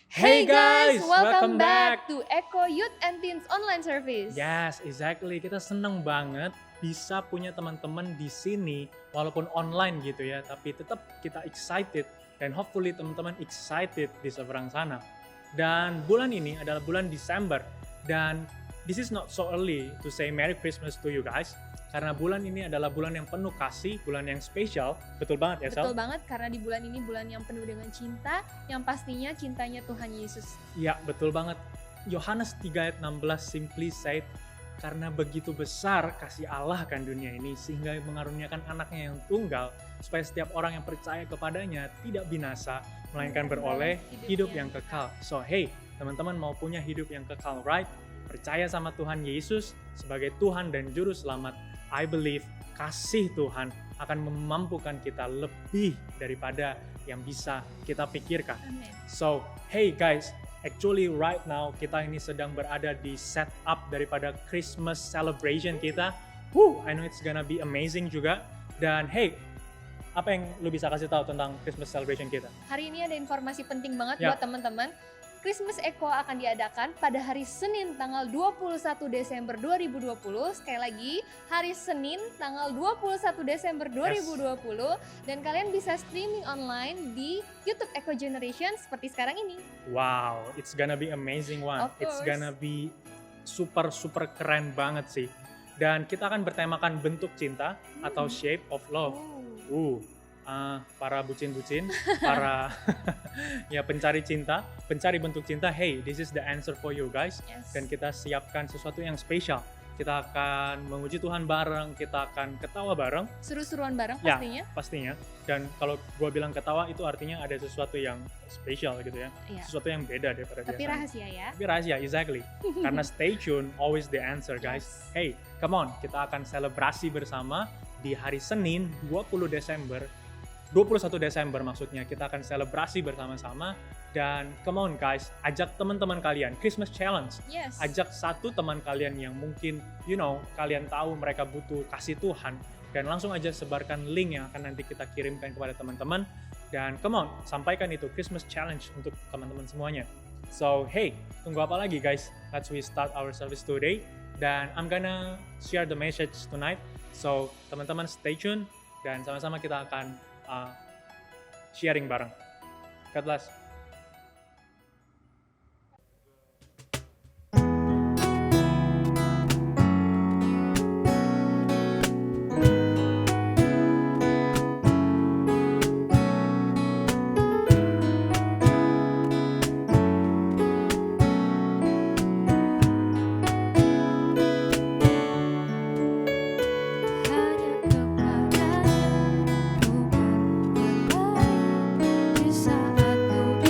Hey Hey guys, guys, welcome welcome back back. to Echo Youth and Teens Online Service. Yes, exactly. Kita seneng banget bisa punya teman-teman di sini, walaupun online gitu ya, tapi tetap kita excited dan hopefully teman-teman excited di seberang sana. Dan bulan ini adalah bulan Desember dan this is not so early to say Merry Christmas to you guys. Karena bulan ini adalah bulan yang penuh kasih, bulan yang spesial. Betul banget ya, Sal? Betul banget, karena di bulan ini bulan yang penuh dengan cinta, yang pastinya cintanya Tuhan Yesus. Ya, betul banget. Yohanes 3 ayat 16 simply said, karena begitu besar kasih Allah kan dunia ini, sehingga mengaruniakan anaknya yang tunggal, supaya setiap orang yang percaya kepadanya tidak binasa, melainkan beroleh hidup yang kekal. So hey, teman-teman mau punya hidup yang kekal, right? Percaya sama Tuhan Yesus sebagai Tuhan dan Juru Selamat. I believe kasih Tuhan akan memampukan kita lebih daripada yang bisa kita pikirkan. Amin. So, hey guys, actually right now kita ini sedang berada di setup daripada Christmas celebration kita. I know it's gonna be amazing juga. Dan hey, apa yang lu bisa kasih tahu tentang Christmas celebration kita? Hari ini ada informasi penting banget Ya. buat teman-teman. Christmas Echo akan diadakan pada hari Senin tanggal 21 Desember 2020. Sekali lagi, hari Senin tanggal 21 Desember 2020. Dan kalian bisa streaming online di YouTube Echo Generation seperti sekarang ini. Wow, it's gonna be amazing one. Of It's course. gonna be super keren banget sih. Dan kita akan bertemakan bentuk cinta atau shape of love. Para bucin-bucin, para ya pencari cinta, pencari bentuk cinta. Hey, this is the answer for you guys. Yes. Dan kita siapkan sesuatu yang spesial. Kita akan memuji Tuhan bareng, kita akan ketawa bareng. Seru-seruan bareng Ya, pastinya. pastinya. Dan kalau gua bilang ketawa itu artinya ada sesuatu yang spesial gitu ya. Iya. Sesuatu yang beda daripada Tapi biasanya. rahasia ya. Tapi rahasia, exactly. Karena stay tune, always the answer guys. Hey, come on, kita akan selebrasi bersama di hari Senin 21 Desember maksudnya. Kita akan selebrasi bersama-sama. Dan come on guys, ajak teman-teman kalian, Christmas challenge. Yes. Ajak satu teman kalian yang mungkin, kalian tahu mereka butuh kasih Tuhan. Dan langsung aja sebarkan link yang akan nanti kita kirimkan kepada teman-teman. Dan come on, sampaikan itu Christmas challenge untuk teman-teman semuanya. So hey, tunggu apa lagi guys? Let's we start our service today. Dan I'm gonna share the message tonight. So teman-teman stay tune dan sama-sama kita akan sharing bareng. God bless. Hanya kepadamu ku berbuat baik di saat ku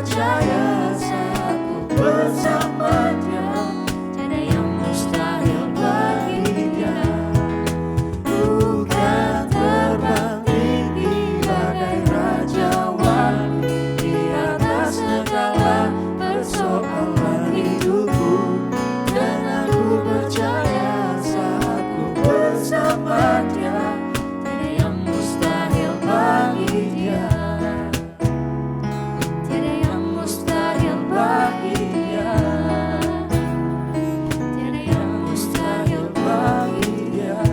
percaya saat ku bersama Dia, tiada yang mustahil bagi Dia. Ku kan terbang tinggi bagai rajawan di atas segala persoalan hidupku, dan aku percaya saat ku bersama Dia, tiada yang mustahil bagi Dia, tiada yang mustahil bagi Dia, tiada yang mustahil bagi Dia.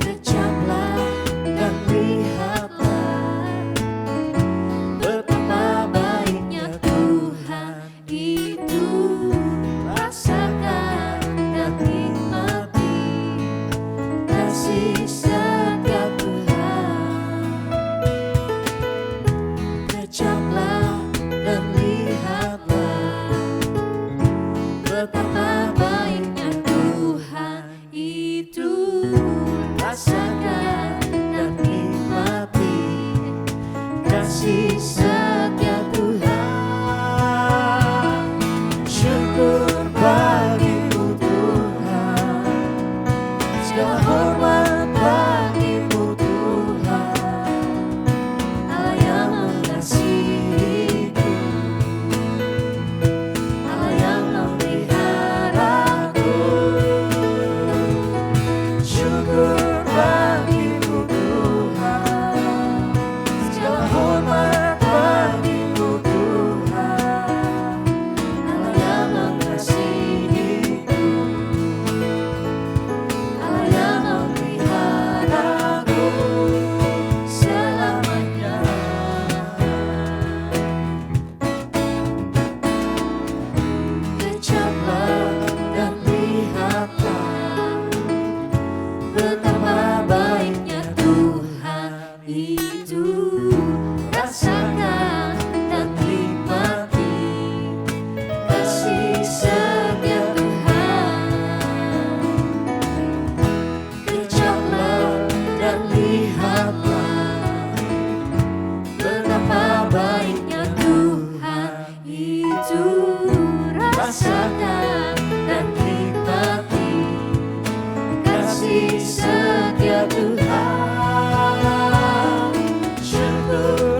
Kejamlah dan lihatlah betapa baiknya Tuhan itu. Rasakan dan nikmati kasih setia Tuhan. Kejamlah dan lihatlah betapa baiknya Tuhan itu. Rasakan dan nikmati kasih setia Tuhan. Syukur bagimu Tuhan, segala hormat bagimu Tuhan, Allah yang mengasihiku, Allah yang memeliharaku. Syukur bagimu Tuhan, segala hormat bagimu Tuhan, Allah yang mengasihiku, Allah yang memeliharaku selamanya. Kejamlah dan lihatlah betapa baiknya Tuhan itu. Rasakan dan nikmati kasih setia Tuhan. Kejamlah dan lihatlah betapa baiknya Tuhan itu. Rasakan dan nikmati kasih setia Tuhan. Syukur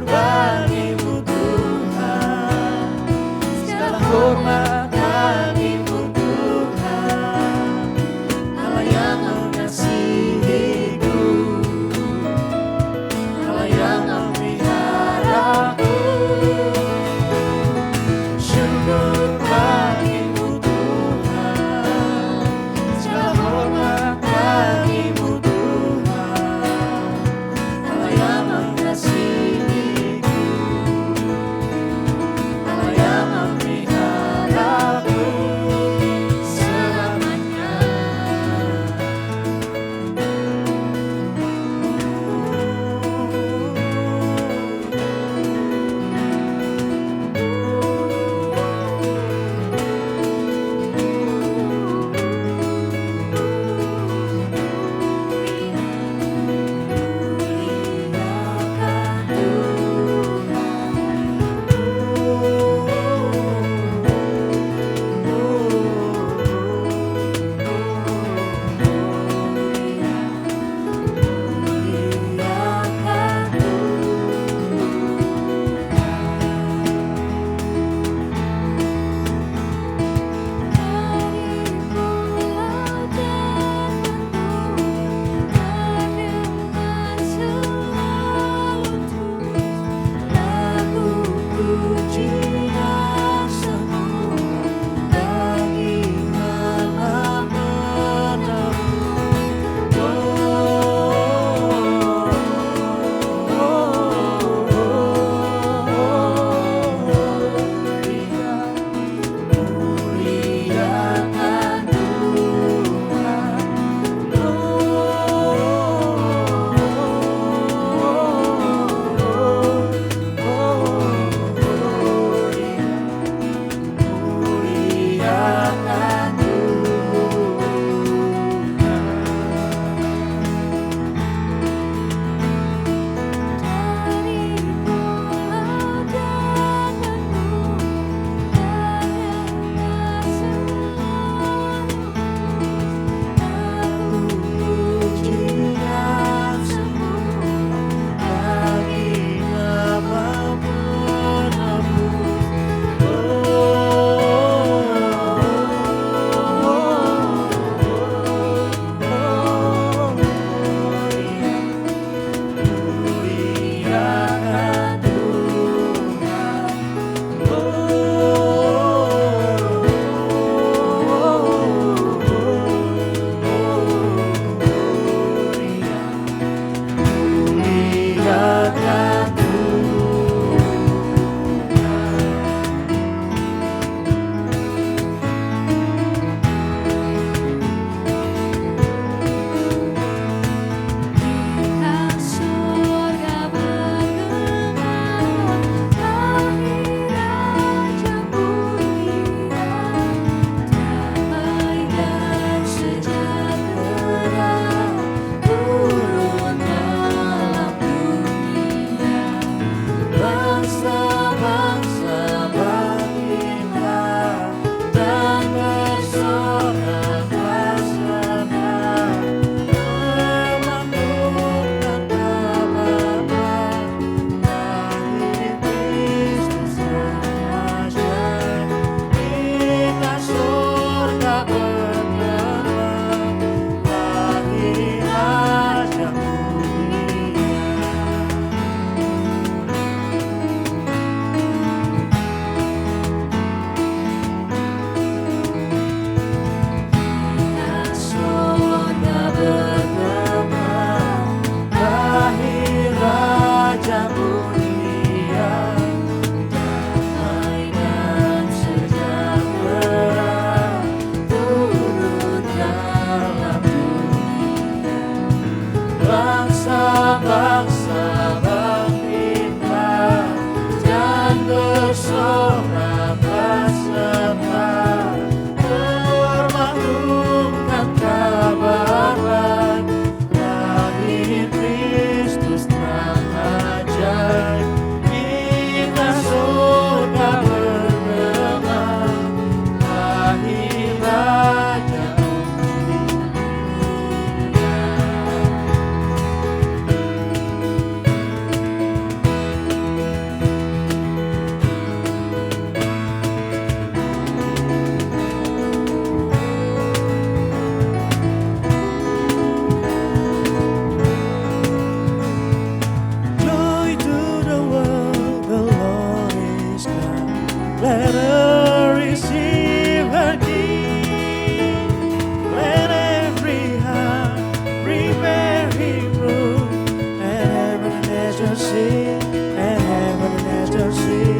ecstasy, and heaven and ecstasy,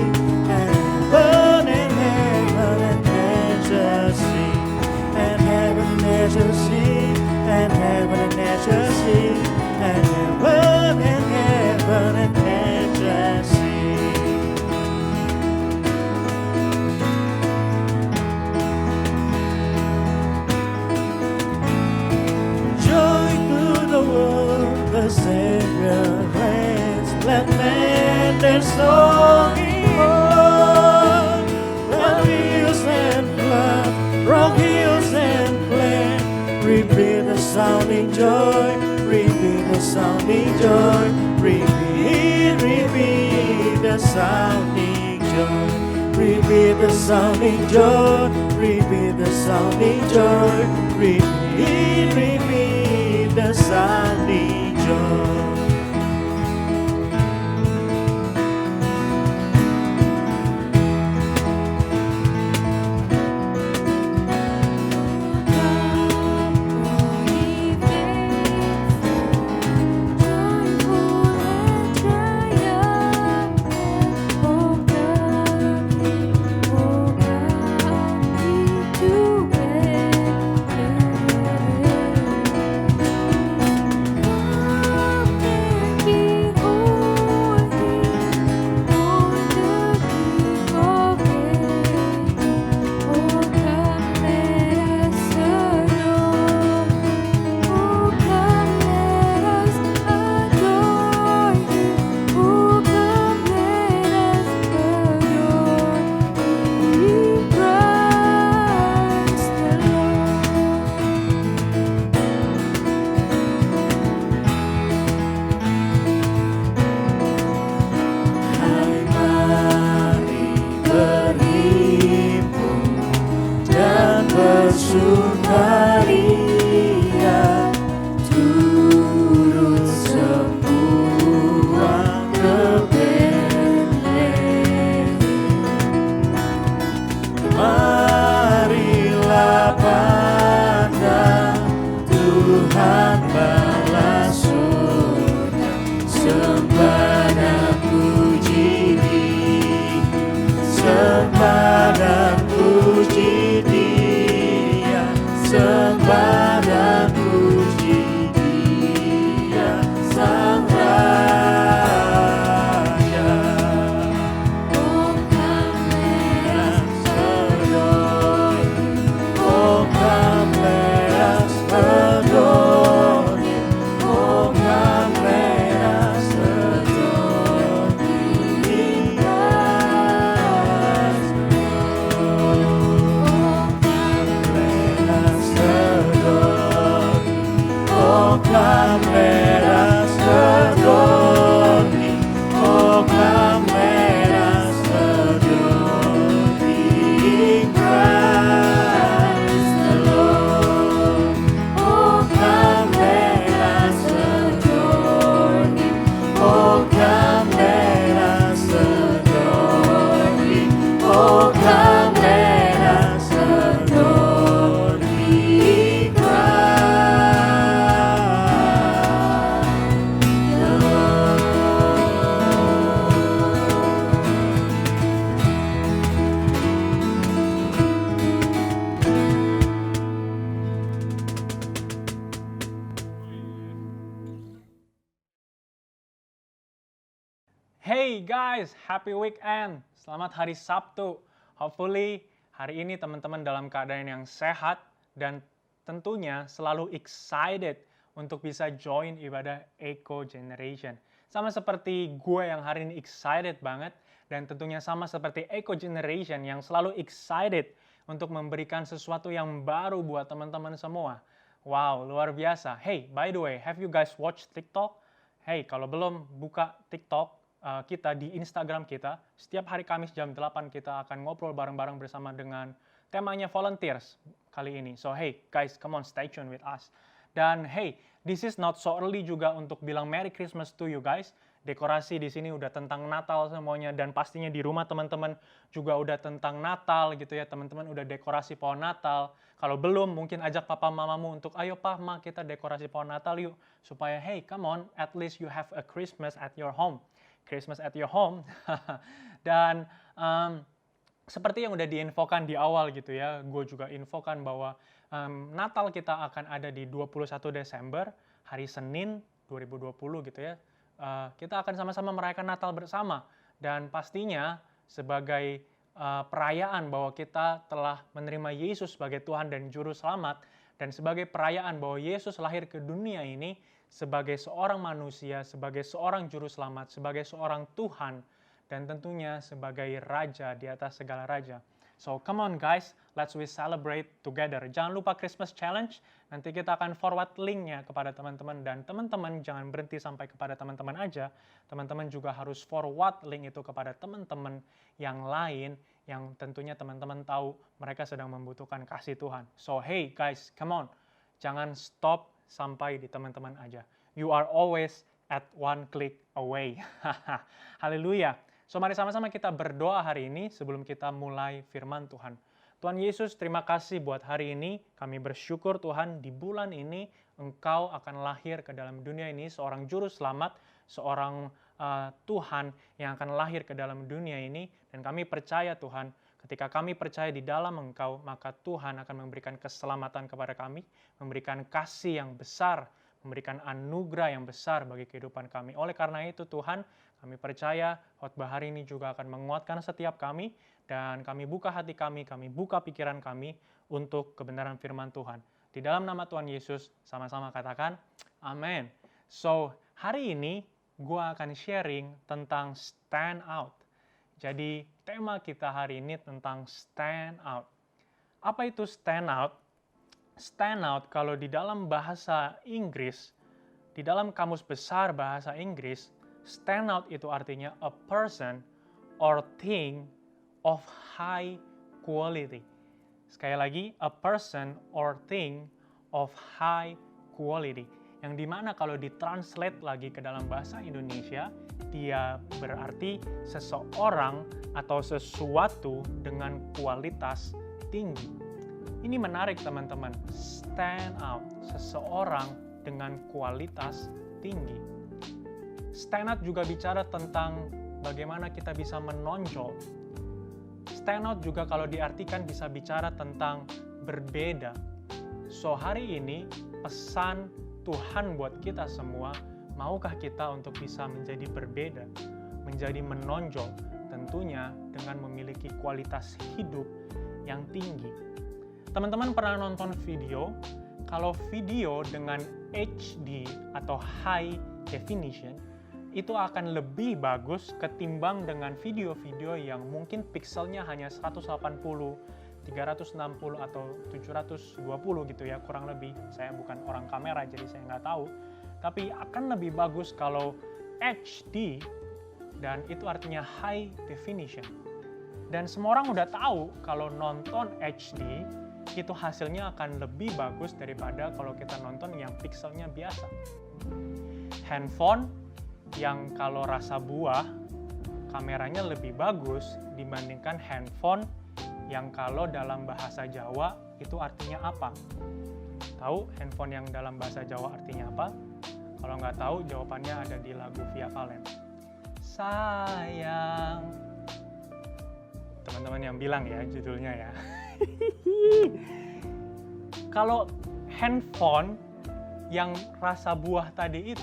and heaven and heaven and ecstasy, and heaven and ecstasy, and heaven and ecstasy, and heaven and heaven and ecstasy. Joy to the world, the Savior reigns. Let man their song on. Rock hills and flood, rock hills and plain. Repeat the sounding joy, repeat the sounding joy, repeat, repeat the sounding joy. Repeat the sounding joy, repeat the sounding joy, repeat, repeat the sounding joy. Bersukaria turut semua ke Betlehem. Marilah pandang Tuhan balas surga, sembah dan puji Dia, sembah dan puji Dia, sembah dan puji Dia, Sang Raja. Bongkar merah sedoni, bongkar merah sedoni, bongkar merah sedoni, indah bongkar merah sedoni, bongkar merah sedoni, Christ the Lord. Bongkar merah sedoni, bongkar merah sedoni, bongkar merah sedoni, Hey guys, happy weekend. Selamat hari Sabtu. Hopefully hari ini teman-teman dalam keadaan yang sehat dan tentunya selalu excited untuk bisa join ibadah Eco Generation. Sama seperti gue yang hari ini excited banget dan tentunya sama seperti Eco Generation yang selalu excited untuk memberikan sesuatu yang baru buat teman-teman semua. Wow, luar biasa. Hey, by the way, have you guys watched TikTok? Hey, kalau belum, buka TikTok kita di Instagram kita. Setiap hari Kamis jam 8 kita akan ngobrol bareng-bareng bersama dengan temanya volunteers kali ini. So hey guys, come on, stay tuned with us. Dan hey, this is not so early juga untuk bilang Merry Christmas to you guys. Dekorasi di sini udah tentang Natal semuanya, dan pastinya di rumah teman-teman juga udah tentang Natal gitu ya. Teman-teman udah dekorasi pohon Natal. Kalau belum, mungkin ajak papa mamamu untuk, ayo pa, ma, kita dekorasi pohon Natal yuk. Supaya hey, come on, at least you have a Christmas at your home. Christmas at your home. Dan seperti yang udah diinfokan di awal gitu ya, gue juga infokan bahwa Natal kita akan ada di 21 Desember, hari Senin 2020 gitu ya. Kita akan sama-sama merayakan Natal bersama. Dan pastinya sebagai perayaan bahwa kita telah menerima Yesus sebagai Tuhan dan Juru Selamat, dan sebagai perayaan bahwa Yesus lahir ke dunia ini sebagai seorang manusia, sebagai seorang Juru Selamat, sebagai seorang Tuhan, dan tentunya sebagai Raja di atas segala raja. So come on guys, let's we celebrate together. Jangan lupa Christmas Challenge, nanti kita akan forward linknya kepada teman-teman, dan teman-teman jangan berhenti sampai kepada teman-teman aja. Teman-teman juga harus forward link itu kepada teman-teman yang lain yang tentunya teman-teman tahu mereka sedang membutuhkan kasih Tuhan. So hey guys, come on, jangan stop sampai di teman-teman aja. You are always at one click away. Haleluya. So mari sama-sama kita berdoa hari ini sebelum kita mulai firman Tuhan. Tuhan Yesus, terima kasih buat hari ini. Kami bersyukur Tuhan, di bulan ini Engkau akan lahir ke dalam dunia ini seorang juru selamat, seorang Tuhan yang akan lahir ke dalam dunia ini. Dan kami percaya Tuhan, ketika kami percaya di dalam Engkau, maka Tuhan akan memberikan keselamatan kepada kami, memberikan kasih yang besar, memberikan anugerah yang besar bagi kehidupan kami. Oleh karena itu Tuhan, kami percaya khotbah hari ini juga akan menguatkan setiap kami, dan kami buka hati kami buka pikiran kami untuk kebenaran firman Tuhan. Di dalam nama Tuhan Yesus, sama-sama katakan, amin. So, hari ini gue akan sharing tentang stand out. Jadi, tema kita hari ini tentang stand out. Apa itu stand out? Stand out kalau di dalam bahasa Inggris, di dalam kamus besar bahasa Inggris, stand out itu artinya a person or thing of high quality. Sekali lagi, a person or thing of high quality. Yang dimana kalau ditranslate lagi ke dalam bahasa Indonesia, dia berarti seseorang atau sesuatu dengan kualitas tinggi. Ini menarik teman-teman, stand out, seseorang dengan kualitas tinggi. Stand out juga bicara tentang bagaimana kita bisa menonjol. Stand out juga kalau diartikan bisa bicara tentang berbeda. So hari ini pesan Tuhan buat kita semua, maukah kita untuk bisa menjadi berbeda, menjadi menonjol, tentunya dengan memiliki kualitas hidup yang tinggi. Teman-teman pernah nonton video? Kalau video dengan HD atau High Definition, itu akan lebih bagus ketimbang dengan video-video yang mungkin pixelnya hanya 180, 360 atau 720 gitu ya, kurang lebih. Saya bukan orang kamera jadi saya nggak tahu. Tapi akan lebih bagus kalau HD, dan itu artinya High Definition. Dan semua orang udah tahu kalau nonton HD, itu hasilnya akan lebih bagus daripada kalau kita nonton yang pixelnya biasa. Handphone yang kalau rasa buah, kameranya lebih bagus dibandingkan handphone yang kalau dalam bahasa Jawa itu artinya apa? Tahu handphone yang dalam bahasa Jawa artinya apa? Kalau nggak tahu, jawabannya ada di lagu Via Valen. Sayang. Teman-teman yang bilang ya judulnya ya. Kalau handphone yang rasa buah tadi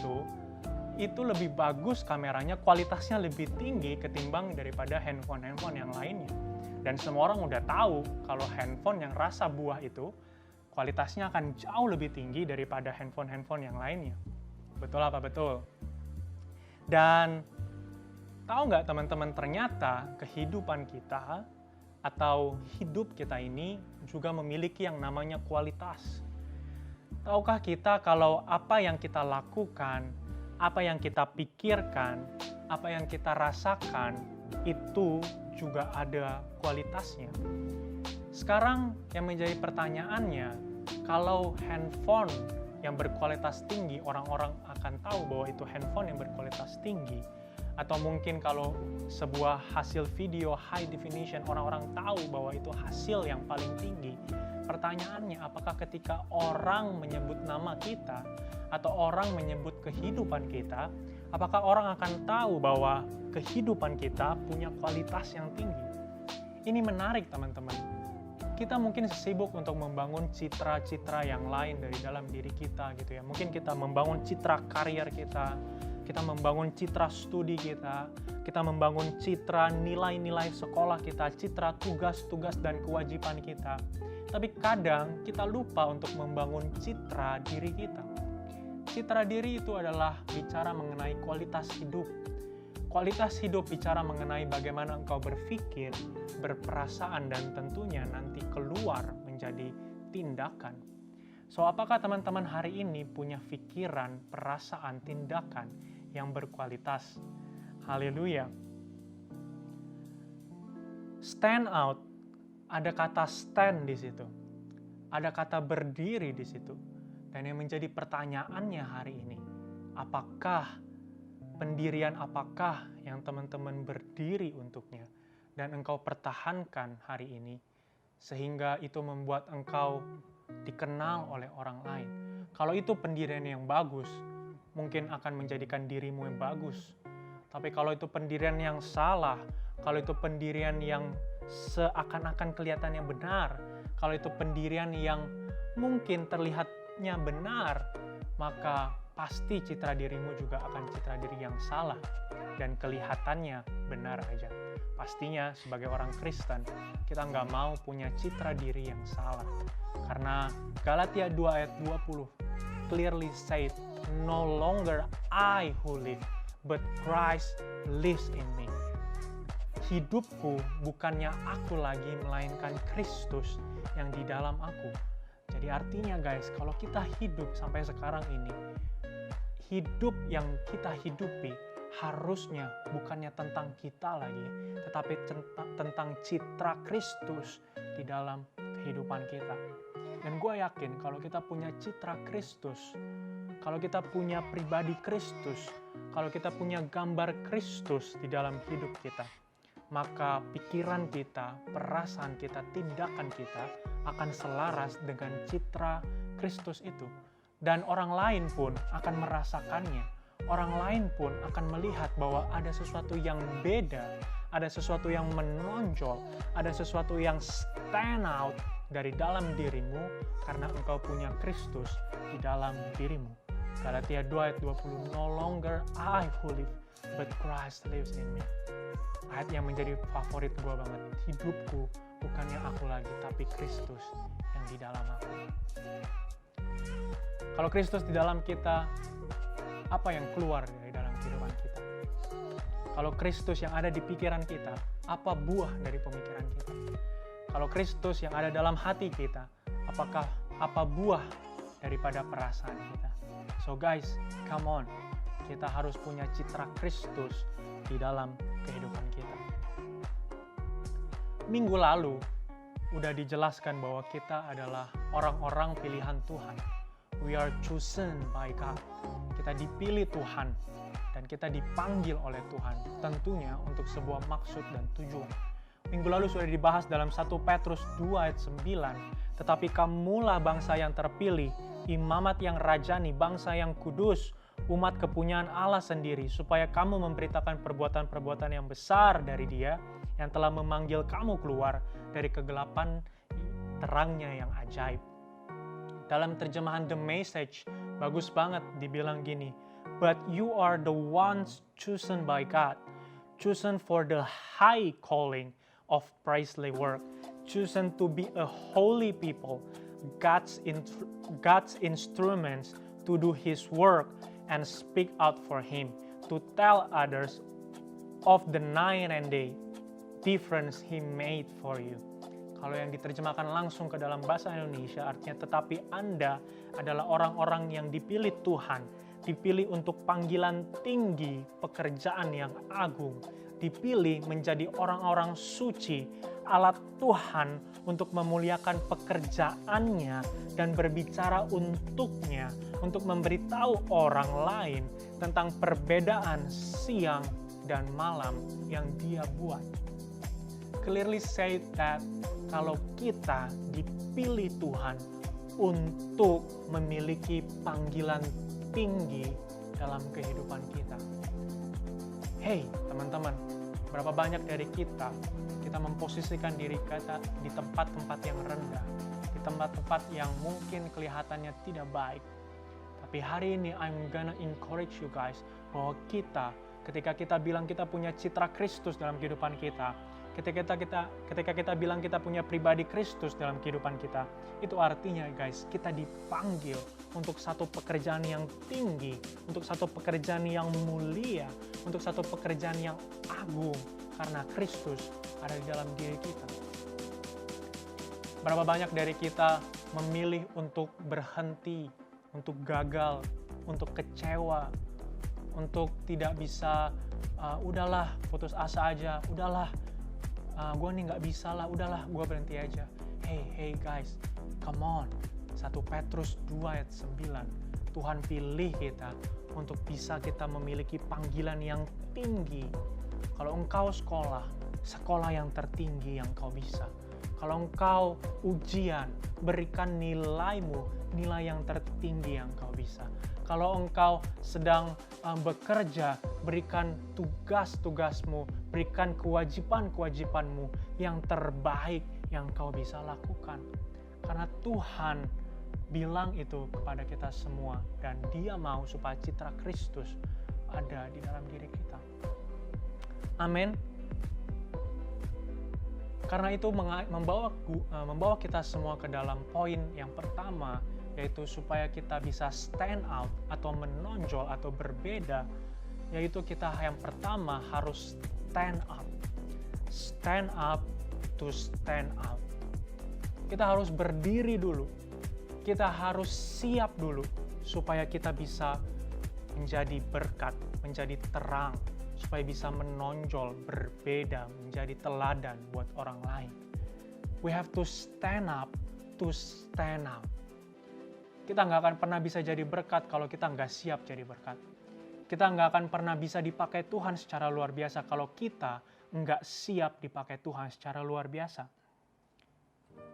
itu lebih bagus kameranya, kualitasnya lebih tinggi ketimbang daripada handphone-handphone yang lainnya. Dan semua orang udah tahu kalau handphone yang rasa buah itu kualitasnya akan jauh lebih tinggi daripada handphone-handphone yang lainnya. Betul apa betul? Dan tahu nggak teman-teman, ternyata kehidupan kita atau hidup kita ini juga memiliki yang namanya kualitas. Tahukah kita kalau apa yang kita lakukan, apa yang kita pikirkan, apa yang kita rasakan, itu juga ada kualitasnya. Sekarang yang menjadi pertanyaannya, kalau handphone yang berkualitas tinggi, orang-orang akan tahu bahwa itu handphone yang berkualitas tinggi. Atau mungkin kalau sebuah hasil video high definition, orang-orang tahu bahwa itu hasil yang paling tinggi. Pertanyaannya, apakah ketika orang menyebut nama kita atau orang menyebut kehidupan kita, apakah orang akan tahu bahwa kehidupan kita punya kualitas yang tinggi? Ini menarik teman-teman. Kita mungkin sibuk untuk membangun citra-citra yang lain dari dalam diri kita gitu ya. Mungkin kita membangun citra karier kita membangun citra studi kita membangun citra nilai-nilai sekolah kita, citra tugas-tugas dan kewajiban kita. Tapi kadang kita lupa untuk membangun citra diri kita. Citra diri itu adalah bicara mengenai kualitas hidup. Kualitas hidup bicara mengenai bagaimana engkau berpikir, berperasaan, dan tentunya nanti keluar menjadi tindakan. So, apakah teman-teman hari ini punya pikiran, perasaan, tindakan yang berkualitas? Haleluya. Stand out, ada kata stand di situ. Ada kata berdiri di situ. Dan yang menjadi pertanyaannya hari ini, pendirian apakah yang teman-teman berdiri untuknya dan engkau pertahankan hari ini sehingga itu membuat engkau dikenal oleh orang lain. Kalau itu pendirian yang bagus, mungkin akan menjadikan dirimu yang bagus. Tapi kalau itu pendirian yang salah, kalau itu pendirian yang seakan-akan kelihatannya benar, kalau itu pendirian yang mungkin terlihatnya benar, maka pasti citra dirimu juga akan citra diri yang salah dan kelihatannya benar aja. Pastinya sebagai orang Kristen, kita nggak mau punya citra diri yang salah. Karena Galatia 2 ayat 20 clearly said, "No longer I who live, but Christ lives in me." Hidupku bukannya aku lagi, melainkan Kristus yang di dalam aku. Jadi artinya guys, kalau kita hidup sampai sekarang ini, hidup yang kita hidupi harusnya bukannya tentang kita lagi, tetapi tentang citra Kristus di dalam kehidupan kita. Dan gue yakin kalau kita punya citra Kristus, kalau kita punya pribadi Kristus, kalau kita punya gambar Kristus di dalam hidup kita, maka pikiran kita, perasaan kita, tindakan kita akan selaras dengan citra Kristus itu. Dan orang lain pun akan merasakannya. Orang lain pun akan melihat bahwa ada sesuatu yang beda, ada sesuatu yang menonjol, ada sesuatu yang stand out dari dalam dirimu karena engkau punya Kristus di dalam dirimu. Galatia 2 ayat 20, "No longer I who live, but Christ lives in me." Ayat yang menjadi favorit gue banget. Hidupku bukannya aku lagi, tapi Kristus yang di dalam aku. Kalau Kristus di dalam kita, apa yang keluar dari dalam kehidupan kita? Kalau Kristus yang ada di pikiran kita, apa buah dari pemikiran kita? Kalau Kristus yang ada dalam hati kita, apa buah daripada perasaan kita? So guys, come on. Kita harus punya citra Kristus di dalam kehidupan kita. Minggu lalu, udah dijelaskan bahwa kita adalah orang-orang pilihan Tuhan. We are chosen by God. Kita dipilih Tuhan dan kita dipanggil oleh Tuhan, tentunya untuk sebuah maksud dan tujuan. Minggu lalu sudah dibahas dalam 1 Petrus 2 ayat 9, "Tetapi kamulah bangsa yang terpilih, imamat yang rajani, bangsa yang kudus, umat kepunyaan Allah sendiri, supaya kamu memberitakan perbuatan-perbuatan yang besar dari Dia yang telah memanggil kamu keluar dari kegelapan terangnya yang ajaib." Dalam terjemahan The Message, bagus banget dibilang gini, "But you are the ones chosen by God, chosen for the high calling of priestly work, chosen to be a holy people, God's instruments to do His work and speak out for Him, to tell others of the night and day difference He made for you." Kalau yang diterjemahkan langsung ke dalam bahasa Indonesia, artinya tetapi Anda adalah orang-orang yang dipilih Tuhan, dipilih untuk panggilan tinggi, pekerjaan yang agung, dipilih menjadi orang-orang suci, alat Tuhan untuk memuliakan pekerjaannya dan berbicara untuknya untuk memberitahu orang lain tentang perbedaan siang dan malam yang Dia buat. Clearly said that kalau kita dipilih Tuhan untuk memiliki panggilan tinggi dalam kehidupan kita. Hey teman-teman, berapa banyak dari kita memposisikan diri kita di tempat-tempat yang rendah, di tempat-tempat yang mungkin kelihatannya tidak baik. Tapi hari ini I'm gonna encourage you guys bahwa ketika kita bilang kita punya citra Kristus dalam kehidupan kita, ketika kita bilang kita punya pribadi Kristus dalam kehidupan kita, itu artinya guys, kita dipanggil untuk satu pekerjaan yang tinggi, untuk satu pekerjaan yang mulia, untuk satu pekerjaan yang agung, karena Kristus ada di dalam diri kita. Berapa banyak dari kita memilih untuk berhenti, untuk gagal, untuk kecewa, untuk tidak bisa, udahlah putus asa aja, udahlah gue nih nggak bisa lah, udahlah gue berhenti aja. Hey guys, come on. 1 Petrus 2 ayat 9, Tuhan pilih kita untuk bisa kita memiliki panggilan yang tinggi. Kalau engkau sekolah yang tertinggi yang kau bisa. Kalau engkau ujian, berikan nilaimu, nilai yang tertinggi yang kau bisa. Kalau engkau sedang bekerja, berikan tugas-tugasmu, berikan kewajiban-kewajibanmu yang terbaik yang kau bisa lakukan. Karena Tuhan bilang itu kepada kita semua, dan Dia mau supaya citra Kristus ada di dalam diri kita. Amin. Karena itu membawa kita semua ke dalam poin yang pertama, yaitu supaya kita bisa stand out atau menonjol atau berbeda, yaitu kita yang pertama harus stand up. Stand up to stand out. Kita harus berdiri dulu. Kita harus siap dulu supaya kita bisa menjadi berkat, menjadi terang, supaya bisa menonjol, berbeda, menjadi teladan buat orang lain. We have to stand up to stand out. Kita nggak akan pernah bisa jadi berkat kalau kita nggak siap jadi berkat. Kita nggak akan pernah bisa dipakai Tuhan secara luar biasa kalau kita nggak siap dipakai Tuhan secara luar biasa.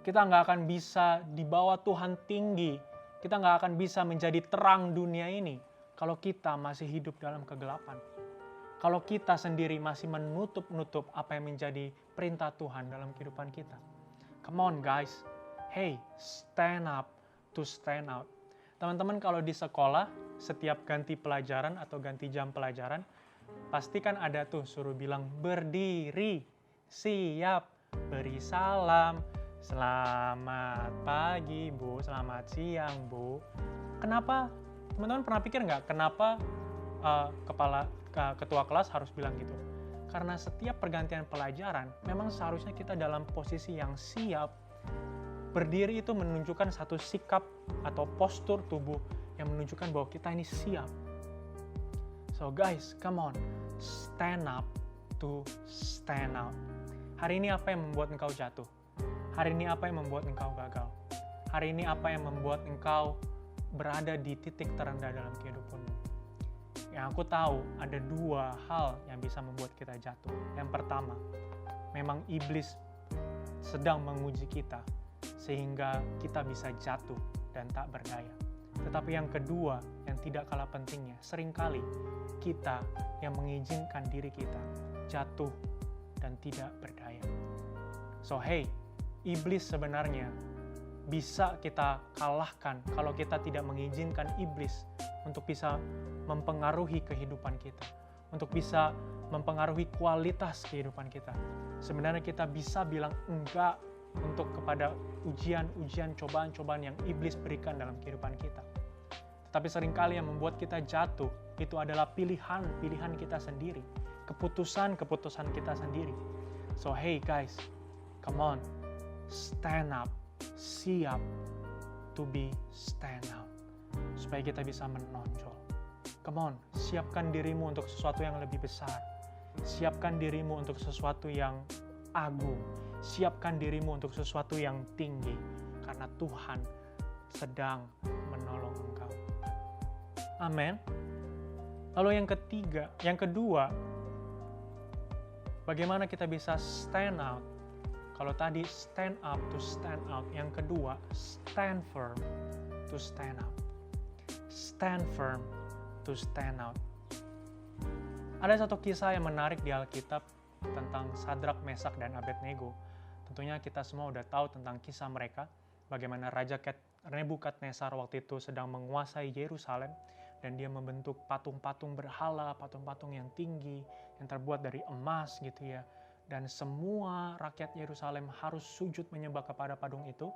Kita nggak akan bisa dibawa Tuhan tinggi. Kita nggak akan bisa menjadi terang dunia ini kalau kita masih hidup dalam kegelapan. Kalau kita sendiri masih menutup-nutup apa yang menjadi perintah Tuhan dalam kehidupan kita. Come on guys. Hey, stand up to stand out. Teman-teman kalau di sekolah, setiap ganti pelajaran atau ganti jam pelajaran, pasti kan ada tuh suruh bilang berdiri, siap, beri salam, selamat pagi Bu, selamat siang Bu. Kenapa? Teman-teman pernah pikir nggak kenapa ketua kelas harus bilang gitu? Karena setiap pergantian pelajaran, memang seharusnya kita dalam posisi yang siap. Berdiri itu menunjukkan satu sikap atau postur tubuh yang menunjukkan bahwa kita ini siap. So guys, come on, stand up to stand out. Hari ini apa yang membuat engkau jatuh? Hari ini apa yang membuat engkau gagal? Hari ini apa yang membuat engkau berada di titik terendah dalam kehidupanmu? Yang aku tahu ada 2 hal yang bisa membuat kita jatuh. Yang pertama, memang iblis sedang menguji kita sehingga kita bisa jatuh dan tak berdaya. Tetapi yang kedua, yang tidak kalah pentingnya, seringkali kita yang mengizinkan diri kita jatuh dan tidak berdaya. So hey, iblis sebenarnya bisa kita kalahkan kalau kita tidak mengizinkan iblis untuk bisa mempengaruhi kehidupan kita, untuk bisa mempengaruhi kualitas kehidupan kita. Sebenarnya kita bisa bilang enggak untuk kepada ujian-ujian, cobaan-cobaan yang iblis berikan dalam kehidupan kita. Tetapi seringkali yang membuat kita jatuh itu adalah pilihan kita sendiri, keputusan kita sendiri. So hey guys, come on, stand up, siap to be stand out, supaya kita bisa menonjol. Come on, siapkan dirimu untuk sesuatu yang lebih besar. Siapkan dirimu untuk sesuatu yang agung. Siapkan dirimu untuk sesuatu yang tinggi, karena Tuhan sedang menolong engkau. Amin. Lalu yang kedua, bagaimana kita bisa stand out? Kalau tadi stand up to stand out, yang kedua stand firm to stand out. Stand firm to stand out. Ada satu kisah yang menarik di Alkitab tentang Sadrak, Mesak, dan Abednego. Tentunya kita semua udah tahu tentang kisah mereka, bagaimana Raja Nebukadnezar waktu itu sedang menguasai Yerusalem, dan dia membentuk patung-patung berhala, patung-patung yang tinggi, yang terbuat dari emas gitu ya. Dan semua rakyat Yerusalem harus sujud menyembah kepada patung itu.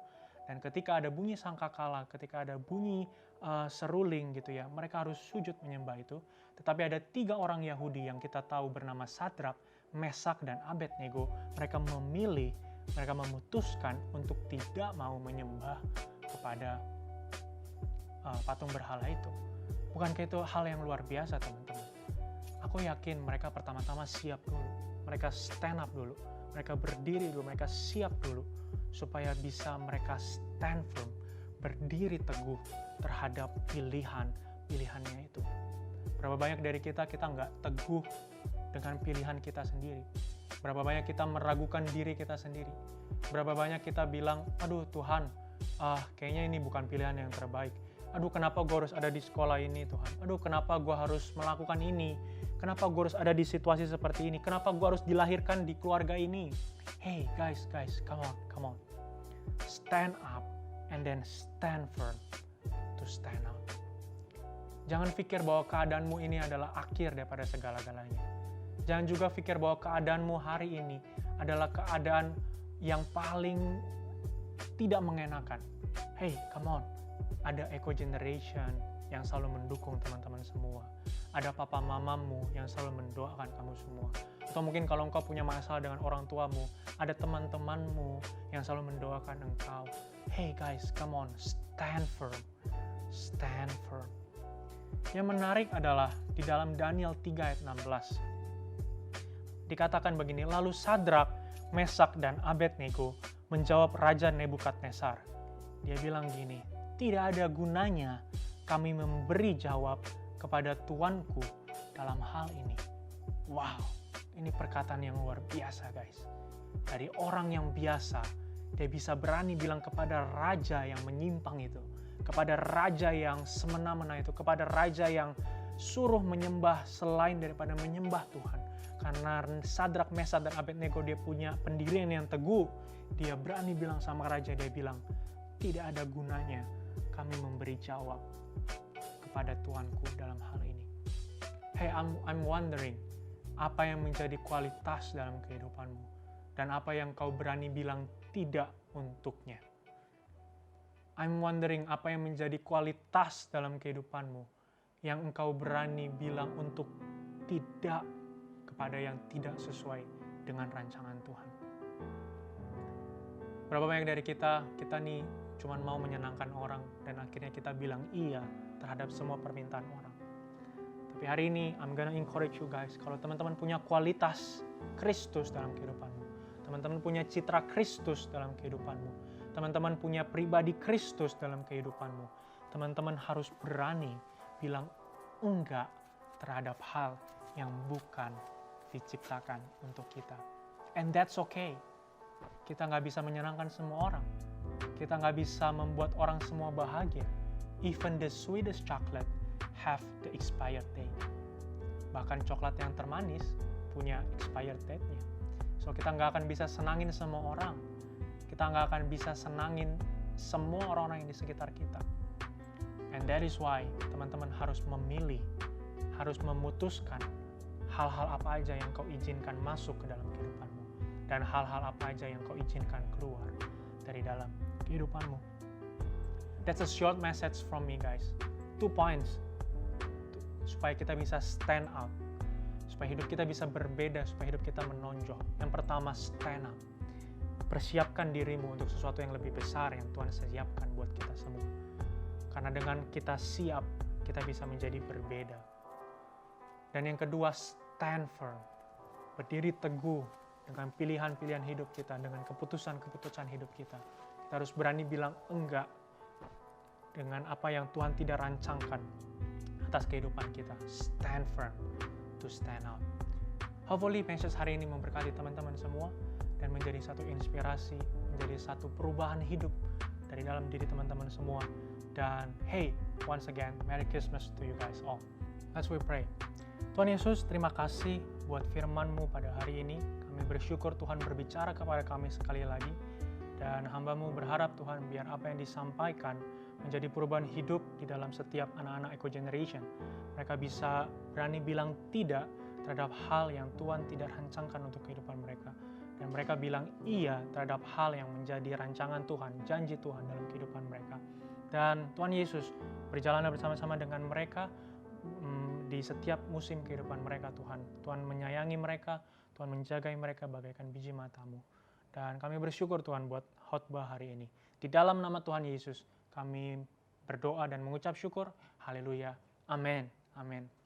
Dan ketika ada bunyi sangkakala, ketika ada bunyi seruling gitu ya, mereka harus sujud menyembah itu. Tetapi ada 3 orang Yahudi yang kita tahu bernama Sadrak, Mesak, dan Abednego. Mereka memutuskan untuk tidak mau menyembah kepada patung berhala itu. Bukankah itu hal yang luar biasa, teman-teman? Aku yakin mereka pertama-tama siap dulu. Mereka stand up dulu. Mereka berdiri dulu. Mereka siap dulu. Supaya bisa mereka stand firm. Berdiri teguh terhadap pilihannya itu. Berapa banyak dari kita nggak teguh dengan pilihan kita sendiri. Berapa banyak kita meragukan diri kita sendiri. Berapa banyak kita bilang, aduh Tuhan, kayaknya ini bukan pilihan yang terbaik. Aduh, kenapa gue harus ada di sekolah ini, Tuhan? Aduh, kenapa gue harus melakukan ini? Kenapa gue harus ada di situasi seperti ini? Kenapa gue harus dilahirkan di keluarga ini? Hey, guys, come on. Stand up and then stand firm to stand out. Jangan pikir bahwa keadaanmu ini adalah akhir daripada segala-galanya. Jangan juga pikir bahwa keadaanmu hari ini adalah keadaan yang paling tidak mengenakan. Hey, come on. Ada Eco Generation yang selalu mendukung teman-teman semua. Ada papa mamamu yang selalu mendoakan kamu semua. Atau mungkin kalau engkau punya masalah dengan orang tuamu, ada teman-temanmu yang selalu mendoakan engkau. Hey guys, come on, stand firm. Stand firm. Yang menarik adalah di dalam Daniel 3 ayat 16. Dikatakan begini, lalu Sadrak, Mesak, dan Abednego menjawab Raja Nebukadnezar. Dia bilang gini, tidak ada gunanya kami memberi jawab kepada tuanku dalam hal ini. Wow, ini perkataan yang luar biasa guys. Dari orang yang biasa, dia bisa berani bilang kepada raja yang menyimpang itu, kepada raja yang semena-mena itu, kepada raja yang suruh menyembah selain daripada menyembah Tuhan. Karena Sadrak, Mesak, dan Abednego dia punya pendirian yang teguh. Dia berani bilang sama raja, dia bilang, tidak ada gunanya kami memberi jawab kepada Tuanku dalam hal ini. Hey, I'm wondering, apa yang menjadi kualitas dalam kehidupanmu? Dan apa yang kau berani bilang tidak untuknya? I'm wondering, apa yang menjadi kualitas dalam kehidupanmu yang engkau berani bilang untuk tidak kepada yang tidak sesuai dengan rancangan Tuhan? Berapa banyak dari kita nih cuma mau menyenangkan orang dan akhirnya kita bilang iya terhadap semua permintaan orang. Tapi hari ini I'm gonna encourage you guys, kalau teman-teman punya kualitas Kristus dalam kehidupanmu, teman-teman punya citra Kristus dalam kehidupanmu, teman-teman punya pribadi Kristus dalam kehidupanmu, teman-teman harus berani bilang enggak terhadap hal yang bukan diciptakan untuk kita. And that's okay. Kita nggak bisa menyenangkan semua orang. Kita nggak bisa membuat orang semua bahagia. Even the sweetest chocolate have the expired date. Bahkan coklat yang termanis punya expired date-nya. So kita nggak akan bisa senangin semua orang. Kita nggak akan bisa senangin semua orang-orang yang di sekitar kita. And that is why teman-teman harus memilih, harus memutuskan hal-hal apa aja yang kau izinkan masuk ke dalam kehidupanmu. Dan hal-hal apa aja yang kau izinkan keluar dari dalam kehidupanmu. That's a short message from me guys. 2 points. Supaya kita bisa stand out. Supaya hidup kita bisa berbeda, supaya hidup kita menonjol. Yang pertama, stand up. Persiapkan dirimu untuk sesuatu yang lebih besar yang Tuhan siapkan buat kita semua. Karena dengan kita siap, kita bisa menjadi berbeda. Dan yang kedua, stand firm. Berdiri teguh dengan pilihan-pilihan hidup kita, dengan keputusan-keputusan hidup kita. Kita harus berani bilang enggak dengan apa yang Tuhan tidak rancangkan atas kehidupan kita. Stand firm to stand out. Hopefully message hari ini memberkati teman-teman semua dan menjadi satu inspirasi, menjadi satu perubahan hidup dari dalam diri teman-teman semua. Dan hey, once again, Merry Christmas to you guys all. Let's we pray. Tuhan Yesus, terima kasih buat firman-Mu pada hari ini. Kami bersyukur Tuhan berbicara kepada kami sekali lagi. Dan hamba-Mu berharap Tuhan biar apa yang disampaikan menjadi perubahan hidup di dalam setiap anak-anak Eco Generation. Mereka bisa berani bilang tidak terhadap hal yang Tuhan tidak rancangkan untuk kehidupan mereka. Dan mereka bilang iya terhadap hal yang menjadi rancangan Tuhan, janji Tuhan dalam kehidupan mereka. Dan Tuhan Yesus berjalan bersama-sama dengan mereka di setiap musim kehidupan mereka Tuhan. Tuhan menyayangi mereka, Tuhan menjagai mereka bagaikan biji mata-Mu. Dan kami bersyukur Tuhan buat khotbah hari ini. Di dalam nama Tuhan Yesus kami berdoa dan mengucap syukur. Haleluya. Amin. Amin.